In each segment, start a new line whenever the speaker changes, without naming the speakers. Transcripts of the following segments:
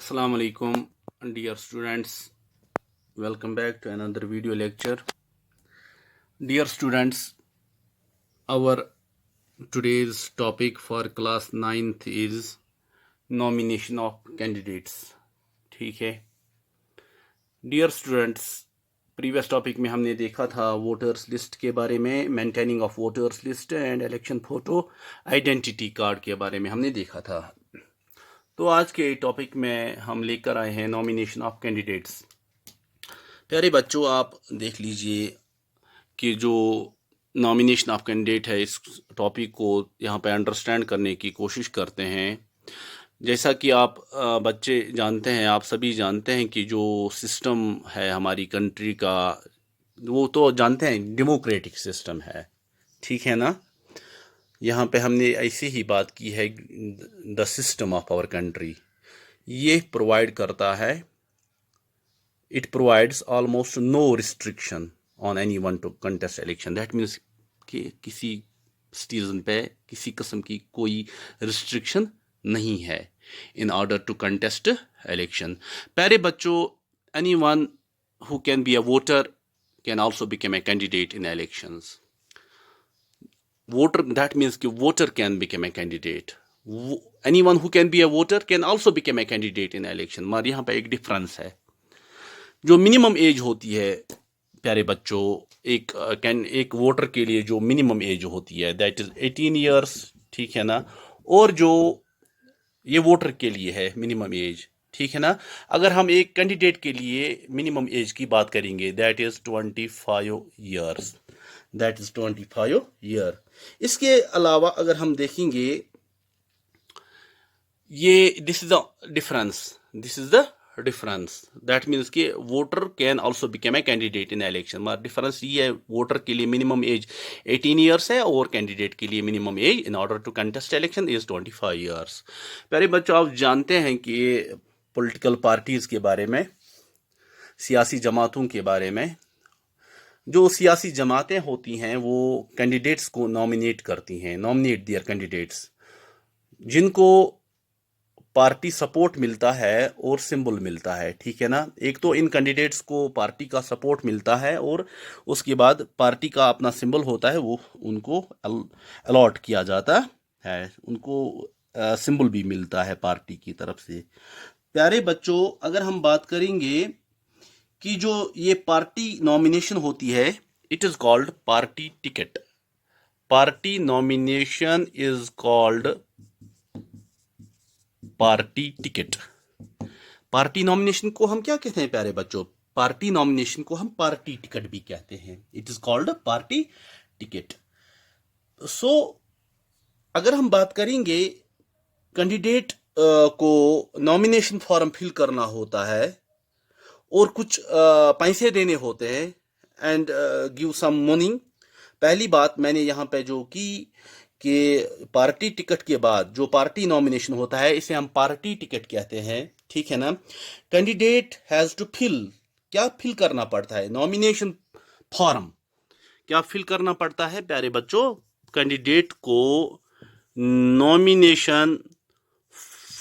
Assalamu alaikum, dear students. Welcome back to another video lecture. Dear students, our today's topic for class 9th is nomination of candidates. ठीक है dear students, previous topic में हमने देखा था voters list के बारे में, maintaining of voters list and election photo identity card के बारे में हमने देखा था। तो आज के टॉपिक में हम लेकर आए हैं नॉमिनेशन ऑफ कैंडिडेट्स। प्यारे बच्चों, आप देख लीजिए कि जो नॉमिनेशन ऑफ कैंडिडेट है, इस टॉपिक को यहाँ पे अंडरस्टैंड करने की कोशिश करते हैं। जैसा कि आप बच्चे जानते हैं, आप सभी जानते हैं कि जो सिस्टम है हमारी कंट्री का, वो तो जानते हैं डेमोक्रेटिक सिस्टम है, ठीक है ना। यहाँ पे हमने ऐसी ही बात की है, the system of our country ये प्रोवाइड करता है, it provides almost no restriction on any one to contest election. That means कि किसी सिटीजन पे किसी किस्म की कोई रिस्ट्रिक्शन नहीं है in order to contest election. प्यारे बच्चों, anyone who can be a voter can also become a candidate in elections. Voter, that means कि voter can become a candidate. Anyone who can be a voter can also become a candidate in election. मगर यहाँ पे एक difference है। जो minimum age होती है प्यारे बच्चों, एक वोटर के लिए जो मिनिमम एज होती है दैट इज 18 ईयर्स, ठीक है ना। और जो ये वोटर के लिए है मिनिमम एज, ठीक है ना। अगर हम एक कैंडिडेट के लिए मिनिमम एज की बात करेंगे that is 25 years, that is 25 year. इसके अलावा अगर हम देखेंगे, ये this is the difference, that means कि voter can also become a candidate in election. मगर डिफरेंस ये है, वोटर के लिए मिनिमम एज 18 ईयर्स है और कैंडिडेट के लिए minimum age in order to contest election is 25 years. प्यारे बच्चों, आप जानते हैं कि पॉलिटिकल पार्टीज के बारे में, सियासी जमातों के बारे में, जो सियासी जमातें होती हैं वो कैंडिडेट्स को नॉमिनेट करती हैं, नॉमिनेट देयर कैंडिडेट्स, जिनको पार्टी सपोर्ट मिलता है और सिंबल मिलता है, ठीक है ना। एक तो इन कैंडिडेट्स को पार्टी का सपोर्ट मिलता है और उसके बाद पार्टी का अपना सिंबल होता है, वो उनको अलॉट किया जाता है, उनको सिंबल भी मिलता है पार्टी की तरफ से। प्यारे बच्चों, अगर हम बात करेंगे कि जो ये पार्टी नॉमिनेशन होती है, it is called party ticket. Party nomination is called party ticket. Party nomination को हम क्या कहते हैं प्यारे बच्चों? पार्टी नॉमिनेशन को हम पार्टी टिकट भी कहते हैं। It is called party ticket. So अगर हम बात करेंगे, कैंडिडेट को नॉमिनेशन फॉर्म फिल करना होता है और कुछ पैसे देने होते हैं एंड गिव सम मनी। पहली बात मैंने यहाँ पे जो की कि पार्टी टिकट के बाद जो पार्टी नॉमिनेशन होता है, इसे हम पार्टी टिकट कहते हैं, ठीक है ना। कैंडिडेट हैज टू फिल, क्या फिल करना पड़ता है? Nomination form. क्या फिल करना पड़ता है प्यारे बच्चों? कैंडिडेट को नॉमिनेशन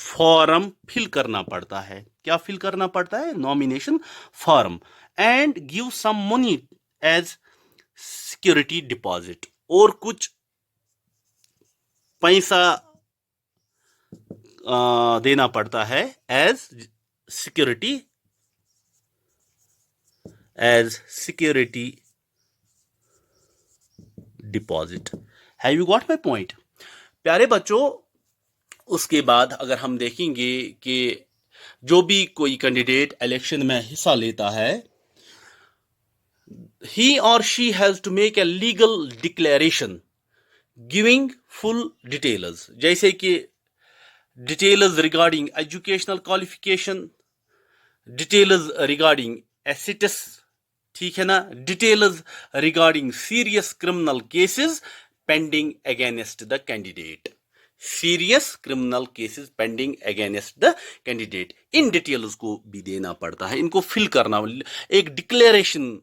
फॉर्म फिल करना पड़ता है। क्या फिल करना पड़ता है? Nomination form and give some money as security deposit, और कुछ पैसा देना पड़ता है as security deposit. Have you got my point? प्यारे बच्चों, उसके बाद अगर हम देखेंगे कि जो भी कोई कैंडिडेट इलेक्शन में हिस्सा लेता है, he or she has to make a legal declaration giving full details, जैसे कि details regarding educational qualification, details regarding status, ठीक है ना, details regarding serious criminal cases pending against the candidate, serious criminal cases pending against the candidate. In details को भी देना पड़ता है, इनको फिल करना, एक डिक्लेरेशन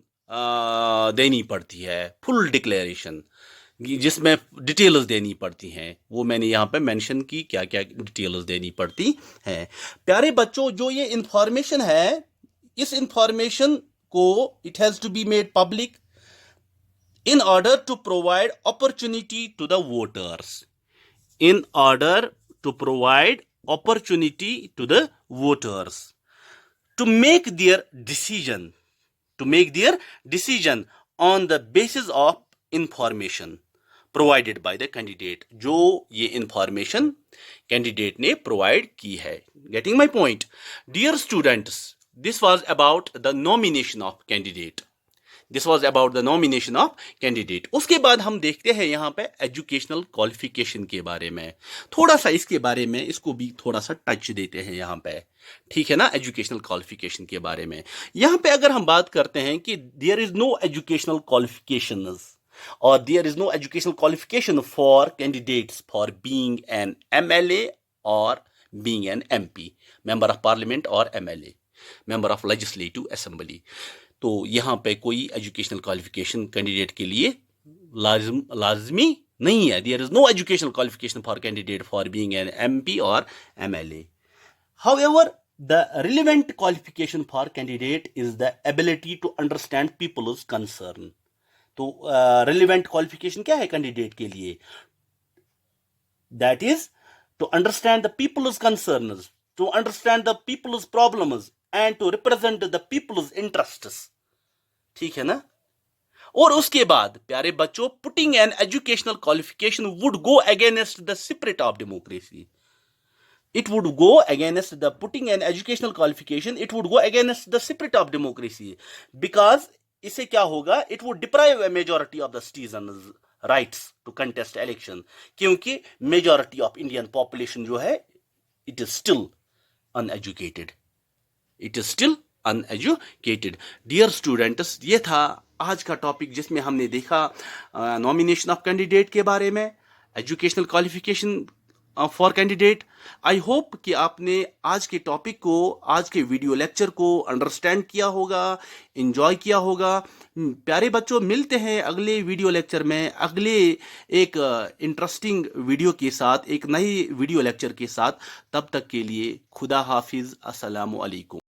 देनी पड़ती है, फुल डिक्लेरेशन, जिसमें डिटेल्स देनी पड़ती हैं, वो मैंने यहाँ पे मेंशन की क्या क्या डिटेल्स देनी पड़ती हैं। प्यारे बच्चों, जो ये इंफॉर्मेशन है, इस इंफॉर्मेशन को it has to be made public in order to provide opportunity to the voters, in order to provide opportunity to the voters to make their decision, on the basis of information provided by the candidate, जो ये information candidate ने provide की है। Getting my point? Dear students, this was about the nomination of candidate. This was about the nomination of candidate. उसके बाद हम देखते हैं यहाँ पे एजुकेशनल क्वालिफिकेशन के बारे में, थोड़ा सा इसके बारे में, इसको भी थोड़ा सा टच देते हैं यहाँ पे, ठीक है ना। एजुकेशनल क्वालिफिकेशन के बारे में यहाँ पे अगर हम बात करते हैं कि there is no educational qualifications और there is no educational qualification for candidates for being an MLA और being an MP, member of parliament और MLA, member of legislative assembly. तो यहाँ पे कोई एजुकेशनल क्वालिफिकेशन कैंडिडेट के लिए लाजमी नहीं है। There is no educational qualification for candidate for being an MP और MLA. However the relevant qualification for candidate is the ability to understand people's concern. तो रिलेवेंट क्वालिफिकेशन क्या है कैंडिडेट के लिए? That is to understand the people's concerns, to understand the people's problems and to represent the people's interests, ठीक है ना। और उसके बाद प्यारे बच्चों, putting an educational qualification would go against the spirit of democracy. It would go against the putting an educational qualification, it would go against the spirit of democracy, because इससे क्या होगा? It would deprive a majority of the citizens rights to contest election, क्योंकि majority of Indian population जो है it is still uneducated, it is still uneducated. Dear students, ये था आज का टॉपिक जिसमें हमने देखा नॉमिनेशन ऑफ कैंडिडेट के बारे में, educational qualification for candidate. I hope कि आपने आज के टॉपिक को, आज के वीडियो लेक्चर को अंडरस्टैंड किया होगा, एंजॉय किया होगा। प्यारे बच्चों, मिलते हैं अगले वीडियो लेक्चर में, अगले एक इंटरेस्टिंग वीडियो के साथ, एक नई वीडियो लेक्चर के साथ। तब तक के लिए खुदा हाफिज, अस्सलामु अलैकुम।